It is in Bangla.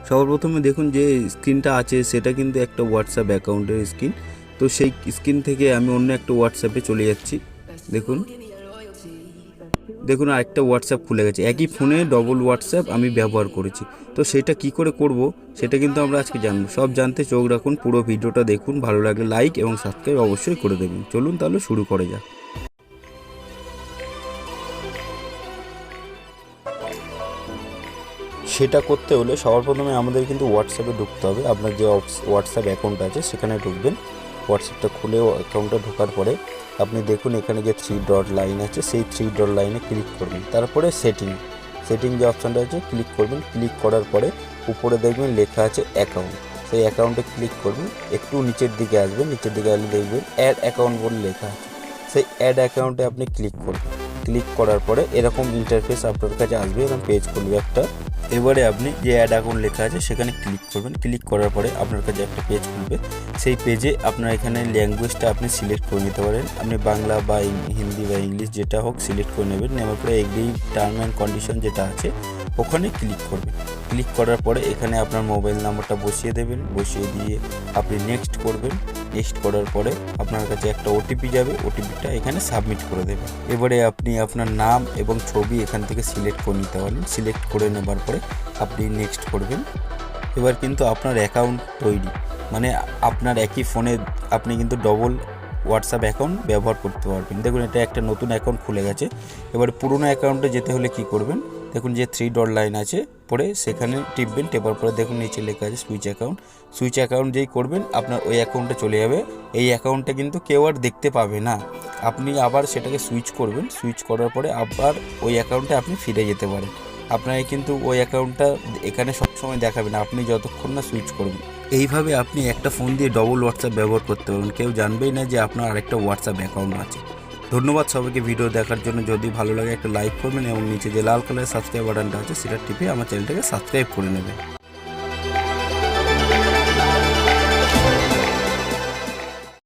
সবার প্রথমে দেখুন যে স্ক্রিনটা আছে সেটা কিন্তু একটা হোয়াটসঅ্যাপ অ্যাকাউন্টের স্ক্রিন। তো সেই স্ক্রিন থেকে আমি অন্য একটা হোয়াটসঅ্যাপে চলে যাচ্ছি। দেখুন দেখুন আরেকটা হোয়াটসঅ্যাপ খুলে গেছে, একই ফোনে ডবল হোয়াটসঅ্যাপ আমি ব্যবহার করেছি। তো সেটা কি করে করব সেটা কিন্তু আমরা আজকে জানবো। সব জানতে চোখ রাখুন, পুরো ভিডিওটা দেখুন, ভালো লাগলে লাইক এবং সাবস্ক্রাইব অবশ্যই করে দেবেন। চলুন তাহলে শুরু করা যাক। সেটা করতে হলে সবার প্রথমে আমাদের কিন্তু হোয়াটসঅ্যাপে ঢুকতে হবে। আপনার যে হোয়াটসঅ্যাপ অ্যাকাউন্ট আছে সেখানে ঢুকবেন। হোয়াটসঅ্যাপটা খুলে অ্যাকাউন্টটা ঢোকার পরে আপনি দেখুন এখানে যে 3 ডট লাইন আছে, সেই 3 ডট লাইনে ক্লিক করবেন। তারপরে সেটিং যে অপশানটা আছে ক্লিক করবেন। ক্লিক করার পরে উপরে দেখবেন লেখা আছে অ্যাকাউন্ট, সেই অ্যাকাউন্টে ক্লিক করবেন। একটু নিচের দিকে আসবেন, নিচের দিকে আসলে দেখবেন অ্যাড অ্যাকাউন্ট বলে লেখা আছে, সেই অ্যাড অ্যাকাউন্টে আপনি ক্লিক করবেন। ক্লিক করার পরে এরকম ইন্টারফেস আপনার কাছে আসবে, এরকম পেজ খুলবে একটা। এবারে আপনি যে অ্যাড অ্যাকাউন্ট লেখা আছে সেখানে ক্লিক করবেন। ক্লিক করার পরে আপনার কাছে একটা পেজ খুলবে। সেই পেজে আপনার এখানে ল্যাঙ্গুয়েজটা আপনি সিলেক্ট করে নিতে পারেন। আপনি বাংলা বা হিন্দি বা ইংলিশ যেটা হোক সিলেক্ট করে নেবেন। নেওয়ার পরে এগ্রি টার্ম অ্যান্ড কন্ডিশন যেটা আছে ওখানে ক্লিক করবেন। ক্লিক করার পরে এখানে আপনার মোবাইল নাম্বারটা বসিয়ে দেবেন। বসিয়ে দিয়ে আপনি নেক্সট করবেন। নেক্সট করার পরে আপনার কাছে একটা ওটিপি যাবে, ওটিপিটা এখানে সাবমিট করে দেবেন। এবারে আপনি আপনার নাম এবং ছবি এখান থেকে সিলেক্ট করে নিতে পারেন। সিলেক্ট করে নেবার পরে আপনি নেক্সট করবেন। এবার কিন্তু আপনার অ্যাকাউন্ট তৈরি, মানে আপনার একই ফোনে আপনি কিন্তু ডবল হোয়াটসঅ্যাপ অ্যাকাউন্ট ব্যবহার করতে পারবেন। দেখুন এটা একটা নতুন অ্যাকাউন্ট খুলে গেছে। এবার পুরোনো অ্যাকাউন্টে যেতে হলে কি করবেন, দেখুন যে 3 ডট লাইন আছে পরে সেখানে টিপবেন। টেপার পরে দেখুন নিচে লেখা আছে সুইচ অ্যাকাউন্ট। সুইচ অ্যাকাউন্ট যেই করবেন আপনার ওই অ্যাকাউন্টে চলে যাবে। এই অ্যাকাউন্টটা কিন্তু কেউ আর দেখতে পাবে না। আপনি আবার সেটাকে সুইচ করবেন। সুইচ করার পরে আবার ওই অ্যাকাউন্টে আপনি ফিরে যেতে পারেন। আপনাকে কিন্তু ওই অ্যাকাউন্টটা এখানে সবসময় দেখাবে না, আপনি যতক্ষণ না সুইচ করবেন। এইভাবে আপনি একটা ফোন দিয়ে ডবল হোয়াটসঅ্যাপ ব্যবহার করতে পারবেন, কেউ জানবেই না যে আপনার আরেকটা হোয়াটসঅ্যাপ অ্যাকাউন্ট আছে। ধন্যবাদ সবাইকে ভিডিও দেখার জন্য। যদি ভালো লাগে একটা লাইক করবেন এবং নিচে যে লাল কালারের সাবস্ক্রাইব বাটনটা আছে সেটা টিপে আমার চ্যানেলটাকে সাবস্ক্রাইব করে নেবেন।